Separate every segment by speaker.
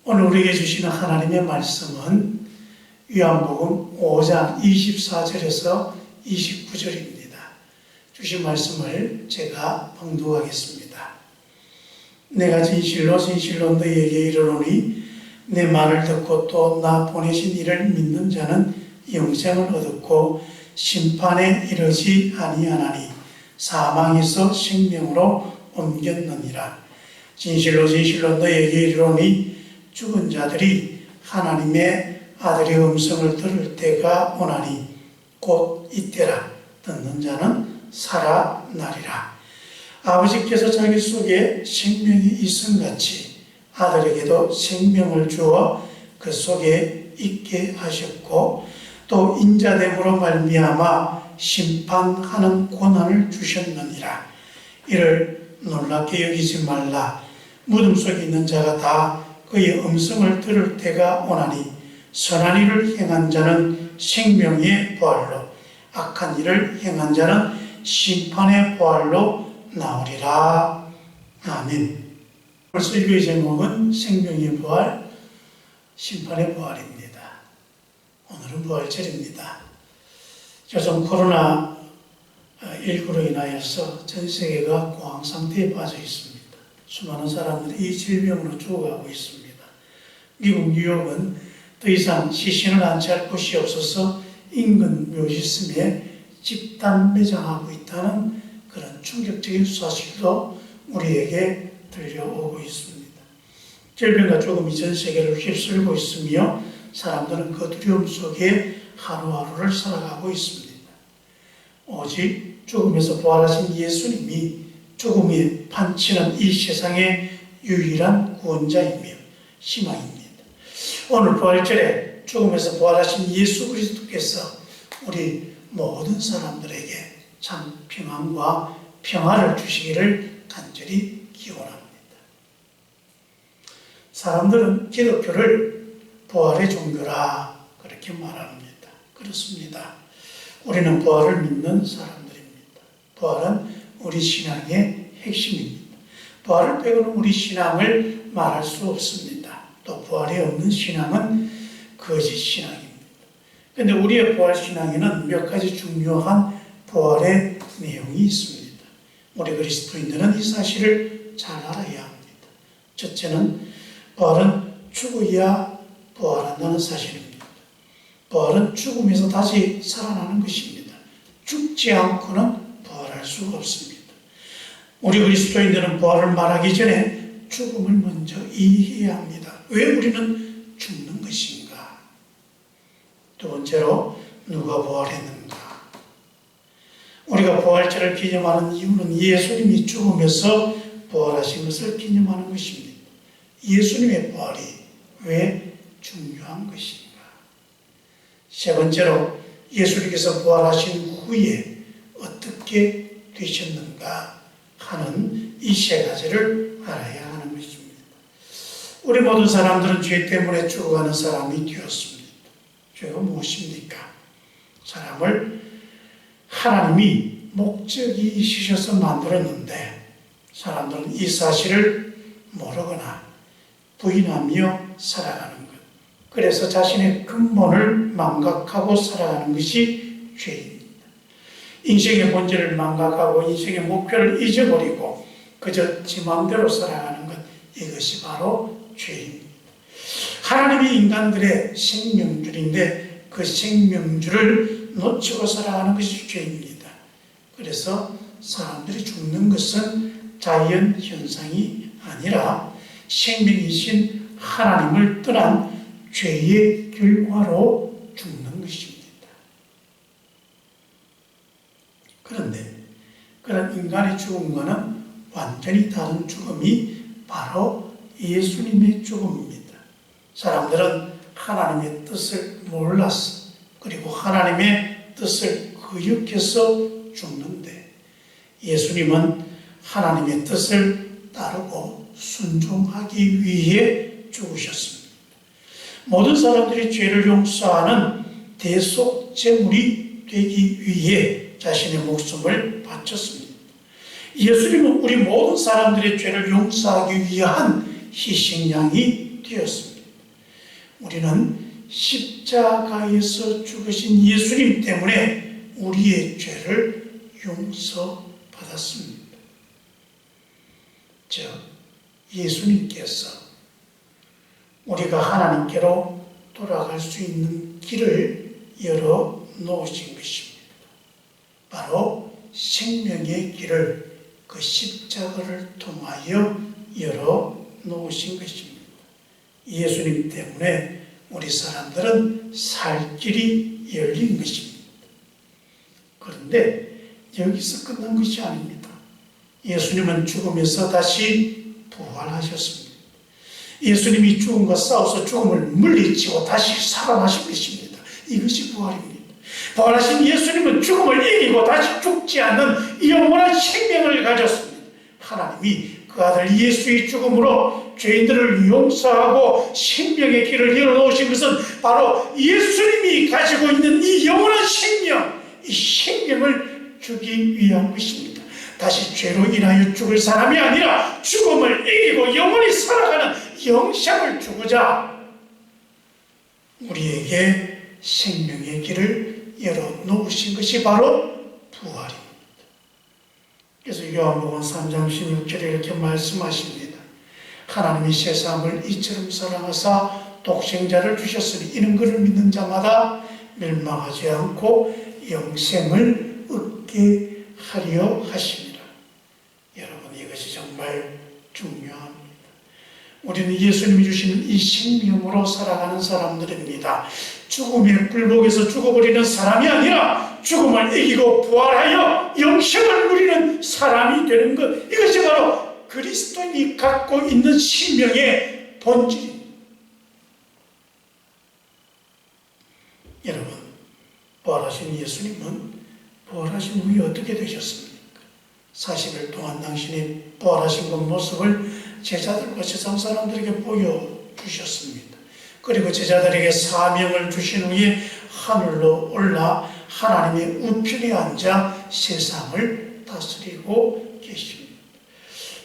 Speaker 1: 오늘 우리에게 주시는 하나님의 말씀은 요한복음 5장 24절에서 29절입니다. 주신 말씀을 제가 봉독하겠습니다. 내가 진실로 진실로 너희에게 이르노니 내 말을 듣고 또 나 보내신 이를 믿는 자는 영생을 얻었고 심판에 이르지 아니하나니 사망에서 생명으로 옮겼느니라. 진실로 진실로 너희에게 이르노니 죽은 자들이 하나님의 아들의 음성을 들을 때가 오나니 곧 이때라. 듣는 자는 살아나리라. 아버지께서 자기 속에 생명이 있음같이 아들에게도 생명을 주어 그 속에 있게 하셨고 또 인자됨으로 말미암아 심판하는 권한을 주셨느니라. 이를 놀랍게 여기지 말라. 무덤 속에 있는 자가 다 그의 음성을 들을 때가 오나니 선한 일을 행한 자는 생명의 부활로 악한 일을 행한 자는 심판의 부활로 나오리라. 아멘. 벌써 읽의 제목은 생명의 부활, 심판의 부활입니다. 오늘은 부활절입니다. 요즘 코로나19로 인하여서 전 세계가 공황 상태에 빠져 있습니다. 수많은 사람들이 이 질병으로 죽어가고 있습니다. 미국 뉴욕은 더 이상 시신을 안치할 곳이 없어서 인근 묘지섬에 집단 매장하고 있다는 그런 충격적인 사실도 우리에게 들려오고 있습니다. 질병과 죽음이 전 세계를 휩쓸고 있으며 사람들은 그 두려움 속에 하루하루를 살아가고 있습니다. 오직 죽음에서 부활하신 예수님이 죽음이 판치는 이 세상의 유일한 구원자이며 희망입니다. 오늘 부활절에 죽음에서 부활하신 예수 그리스도께서 우리 모든 사람들에게 참 평안과 평화를 주시기를 간절히 기원합니다. 사람들은 기독교를 부활의 종교라 그렇게 말합니다. 그렇습니다. 우리는 부활을 믿는 사람들입니다. 부활은 우리 신앙의 핵심입니다. 부활을 빼고는 우리 신앙을 말할 수 없습니다. 또 부활이 없는 신앙은 거짓 신앙입니다. 그런데 우리의 부활 신앙에는 몇 가지 중요한 부활의 내용이 있습니다. 우리 그리스도인들은 이 사실을 잘 알아야 합니다. 첫째는 부활은 죽어야 부활한다는 사실입니다. 부활은 죽음에서 다시 살아나는 것입니다. 죽지 않고는 부활할 수가 없습니다. 우리 그리스도인들은 부활을 말하기 전에 죽음을 먼저 이해해야 합니다. 왜 우리는 죽는 것인가? 두 번째로 누가 부활했는가? 우리가 부활절을 기념하는 이유는 예수님이 죽음에서 부활하신 것을 기념하는 것입니다. 예수님의 부활이 왜 중요한 것인가? 세 번째로 예수님께서 부활하신 후에 어떻게 되셨는가 하는 이 세 가지를 알아야 하는 것입니다. 우리 모든 사람들은 죄 때문에 죽어가는 사람이 되었습니다. 죄가 무엇입니까? 사람을 하나님이 목적이 있으셔서 만들었는데 사람들은 이 사실을 모르거나 부인하며 살아가는 것. 그래서 자신의 근본을 망각하고 살아가는 것이 죄입니다. 인생의 본질을 망각하고 인생의 목표를 잊어버리고 그저 지 마음대로 살아가는 것, 이것이 바로 죄입니다. 하나님이 인간들의 생명줄인데 그 생명줄을 놓치고 살아가는 것이 죄입니다. 그래서 사람들이 죽는 것은 자연 현상이 아니라 생명이신 하나님을 떠난 죄의 결과로 죽는 것입니다. 그런데 그런 인간의 죽음과는 완전히 다른 죽음이 바로 예수님의 죽음입니다. 사람들은 하나님의 뜻을 몰라서 그리고 하나님의 뜻을 거역해서 죽는데 예수님은 하나님의 뜻을 따르고 순종하기 위해 죽으셨습니다. 모든 사람들이 죄를 용서하는 대속제물이 되기 위해 자신의 목숨을 바쳤습니다. 예수님은 우리 모든 사람들의 죄를 용서하기 위한 희생양이 되었습니다. 우리는 십자가에서 죽으신 예수님 때문에 우리의 죄를 용서받았습니다. 즉, 예수님께서 우리가 하나님께로 돌아갈 수 있는 길을 열어 놓으신 것입니다. 바로 생명의 길을 그 십자가를 통하여 열어 놓으신 것입니다. 예수님 때문에 우리 사람들은 살 길이 열린 것입니다. 그런데 여기서 끝난 것이 아닙니다. 예수님은 죽음에서 다시 부활하셨습니다. 예수님이 죽음과 싸워서 죽음을 물리치고 다시 살아나신 것입니다. 이것이 부활입니다. 부활하신 예수님은 죽음을 이기고 다시 죽지 않는 영원한 생명을 가졌습니다. 하나님이 그 아들 예수의 죽음으로 죄인들을 용서하고 생명의 길을 열어놓으신 것은 바로 예수님이 가지고 있는 이 영원한 생명, 이 생명을 주기 위한 것입니다. 다시 죄로 인하여 죽을 사람이 아니라 죽음을 이기고 영원히 살아가는 영생을 주고자 우리에게 생명의 길을 열어놓으신 것이 바로 부활입니다. 그래서 요한복음 3장 16절에 이렇게 말씀하십니다. 하나님이 세상을 이처럼 사랑하사 독생자를 주셨으니 이는 그를 믿는 자마다 멸망하지 않고 영생을 얻게 하려 하십니다. 여러분, 이것이 정말 중요합니다. 우리는 예수님이 주시는 이 생명으로 살아가는 사람들입니다. 죽음의 굴복에서 죽어버리는 사람이 아니라 죽음을 이기고 부활하여 영생을 누리는 사람이 되는 것, 이것이 바로 그리스도인이 갖고 있는 생명의 본질입니다. 여러분, 부활하신 예수님은 부활하신 후에 어떻게 되셨습니까? 40일 동안 당신이 부활하신 그 모습을 제자들과 세상 사람들에게 보여주셨습니다. 그리고 제자들에게 사명을 주신 후에 하늘로 올라 하나님의 우편에 앉아 세상을 다스리고 계십니다.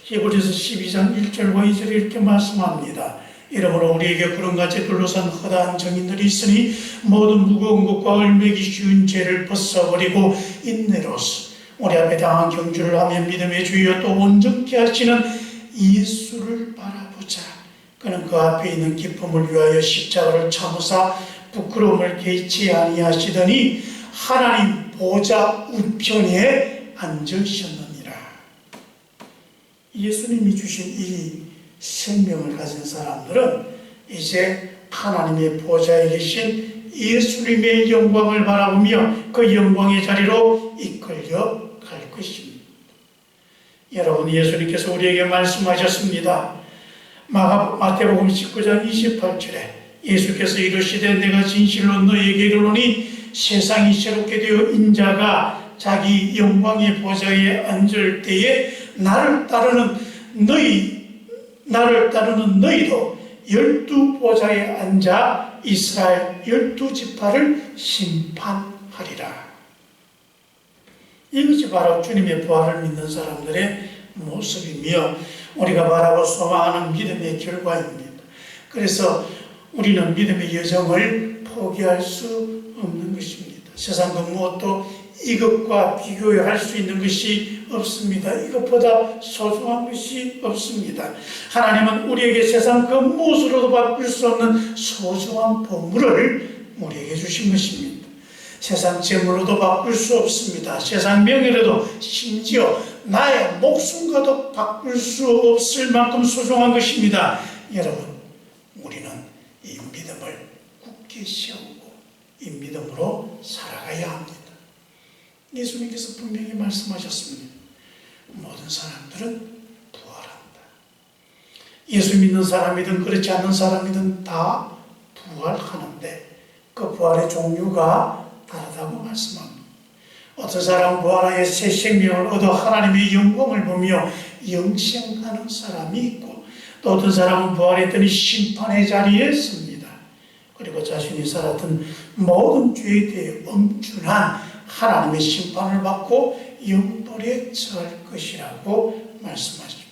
Speaker 1: 히브리서 12장 1절과 2절에 이렇게 말씀합니다. 이러므로 우리에게 구름같이 둘러싼 허다한 정인들이 있으니 모든 무거운 것과 얼매기 쉬운 죄를 벗어버리고 인내로서 우리 앞에 당한 경주를 하며 믿음의 주여 또 온전케 하시는 예수를 바라보자. 그는 그 앞에 있는 기쁨을 위하여 십자가를 참으사 부끄러움을 개의치 아니하시더니 하나님 보좌 우편에 앉으셨느니라. 예수님이 주신 이 생명을 가진 사람들은 이제 하나님의 보좌에 계신 예수님의 영광을 바라보며 그 영광의 자리로 이끌려 갈 것입니다. 여러분, 예수님께서 우리에게 말씀하셨습니다. 마태복음 19장 28절에 예수께서 이르시되 내가 진실로 너희에게 이르노니 세상이 새롭게 되어 인자가 자기 영광의 보좌에 앉을 때에 나를 따르는 너희도 12 보좌에 앉아 이스라엘 12지파를 심판하리라. 이것이 바로 주님의 부활을 믿는 사람들의 모습이며 우리가 바라고 소망하는 믿음의 결과입니다. 그래서 우리는 믿음의 여정을 포기할 수 없는 것입니다. 세상 그 무엇도 이것과 비교할 수 있는 것이 없습니다. 이것보다 소중한 것이 없습니다. 하나님은 우리에게 세상 그 무엇으로도 바꿀 수 없는 소중한 보물을 우리에게 주신 것입니다. 세상 재물로도 바꿀 수 없습니다. 세상 명예로도 심지어 나의 목숨과도 바꿀 수 없을 만큼 소중한 것입니다. 여러분, 우리는 이 믿음을 굳게 세우고 이 믿음으로 살아가야 합니다. 예수님께서 분명히 말씀하셨습니다. 모든 사람들은 부활한다. 예수 믿는 사람이든 그렇지 않는 사람이든 다 부활하는데 그 부활의 종류가 다르다고 말씀합니다. 어떤 사람은 부활하여 새 생명을 얻어 하나님의 영광을 보며 영생하는 사람이 있고 또 어떤 사람은 부활했더니 심판의 자리에 섭니다. 그리고 자신이 살았던 모든 죄에 대해 엄중한 하나님의 심판을 받고 영돌에 처할 것이라고 말씀하십니다.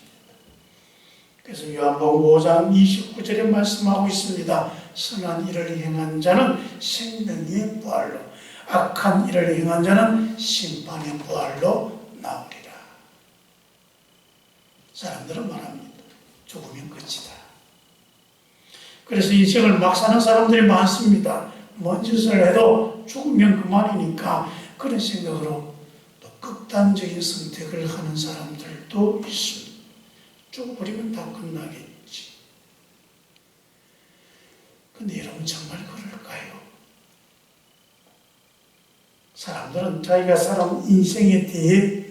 Speaker 1: 그래서 요한복음 5장 29절에 말씀하고 있습니다. 선한 일을 행한 자는 생명의 부활로, 악한 일을 행한 자는 심판의 부활로 나오리라. 사람들은 말합니다. 죽으면 끝이다. 그래서 인생을 막 사는 사람들이 많습니다. 뭔 짓을 해도 죽으면 그만이니까 그런 생각으로 또 극단적인 선택을 하는 사람들도 있습니다. 죽어버리면 다 끝나겠지. 근데 여러분 정말 그럴까요? 사람들은 자기가 살아온 인생에 대해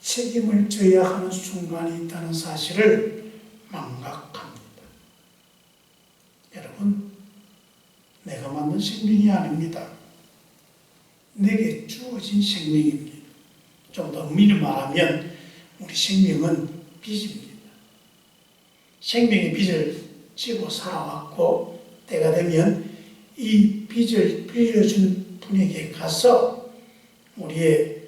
Speaker 1: 책임을 져야 하는 순간이 있다는 사실을 망각합니다. 여러분, 내가 만든 생명이 아닙니다. 내게 주어진 생명입니다. 좀 더 엄밀히 말하면 우리 생명은 빚입니다. 생명의 빚을 지고 살아왔고 때가 되면 이 빚을 빌려준 분에게 가서 우리의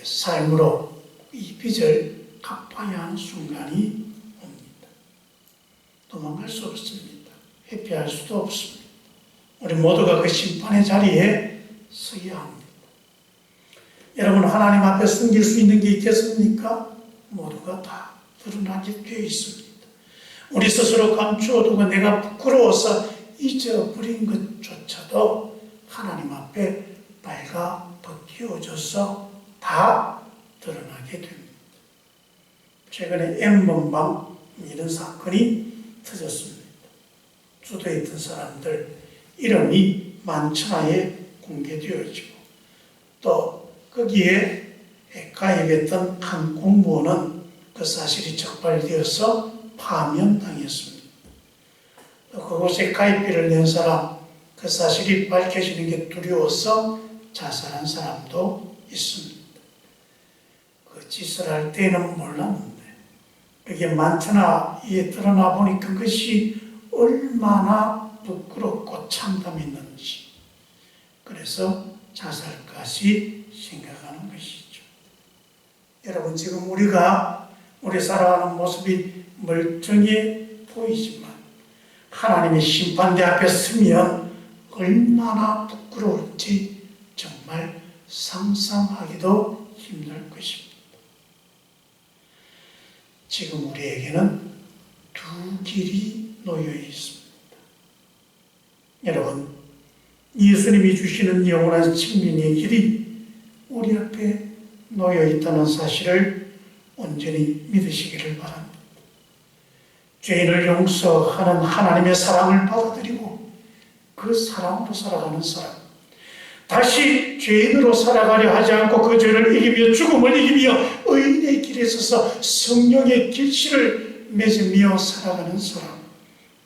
Speaker 1: 삶으로 이 빚을 갚아야 하는 순간이 옵니다. 도망갈 수 없습니다. 회피할 수도 없습니다. 우리 모두가 그 심판의 자리에 서야 합니다. 여러분, 하나님 앞에 숨길 수 있는 게 있겠습니까? 모두가 다 드러나게 되어 있습니다. 우리 스스로 감추어두고 내가 부끄러워서 잊어버린 것조차도 하나님 앞에 빨가 벗겨져서 다 드러나게 됩니다. 최근에 N번방 이런 사건이 터졌습니다. 주도에 있던 사람들 이름이 만천하에 공개되어지고 또 거기에 가입했던 한 공무원은 그 사실이 적발되어서 파면당했습니다. 또 그곳에 가입비를 낸 사람, 그 사실이 밝혀지는 게 두려워서 자살한 사람도 있습니다. 그 짓을 할 때는 몰랐는데 그게 만천하에 드러나 보니 그것이 얼마나 부끄럽고 참담했는지, 그래서 자살까지 생각하는 것이죠. 여러분, 지금 우리 살아가는 모습이 멀쩡해 보이지만 하나님의 심판대 앞에 서면 얼마나 부끄러울지 정말 상상하기도 힘들 것입니다. 지금 우리에게는 두 길이 놓여 있습니다. 여러분, 예수님이 주시는 영원한 생명의 길이 우리 앞에 놓여 있다는 사실을 온전히 믿으시기를 바랍니다. 죄인을 용서하는 하나님의 사랑을 받아들이고 그 사랑으로 살아가는 사람, 다시 죄인으로 살아가려 하지 않고 그 죄를 이기며 죽음을 이기며 의인의 길에 서서 성령의 길씨를 맺으며 살아가는 사람,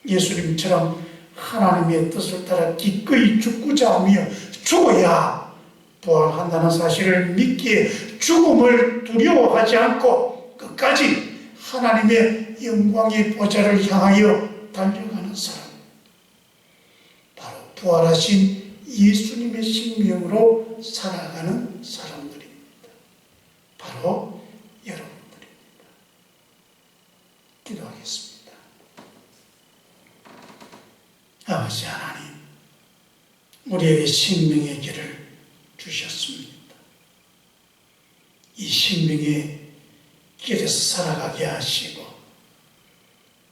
Speaker 1: 예수님처럼 하나님의 뜻을 따라 기꺼이 죽고자 하며 죽어야 부활한다는 사실을 믿기에 죽음을 두려워하지 않고 끝까지 하나님의 영광의 보좌를 향하여 달려가는 사람, 바로 부활하신 예수님의 생명으로 살아가는 사람들입니다. 바로 여러분들입니다. 기도하겠습니다. 아버지 하나님, 우리에게 생명의 길을 주셨습니다. 이 생명의 길에서 살아가게 하시고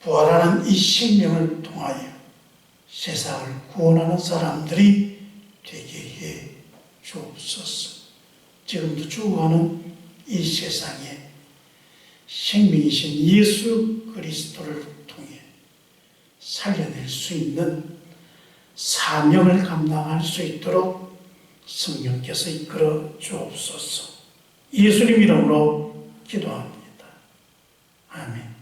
Speaker 1: 부활하는 이 생명을 통하여 세상을 구원하는 사람들이 되게 해 주옵소서. 지금도 죽어가는 이 세상에 생명이신 예수 그리스도를 통해 살려낼 수 있는 사명을 감당할 수 있도록 성령께서 이끌어 주옵소서. 예수님 이름으로 기도합니다. 아멘.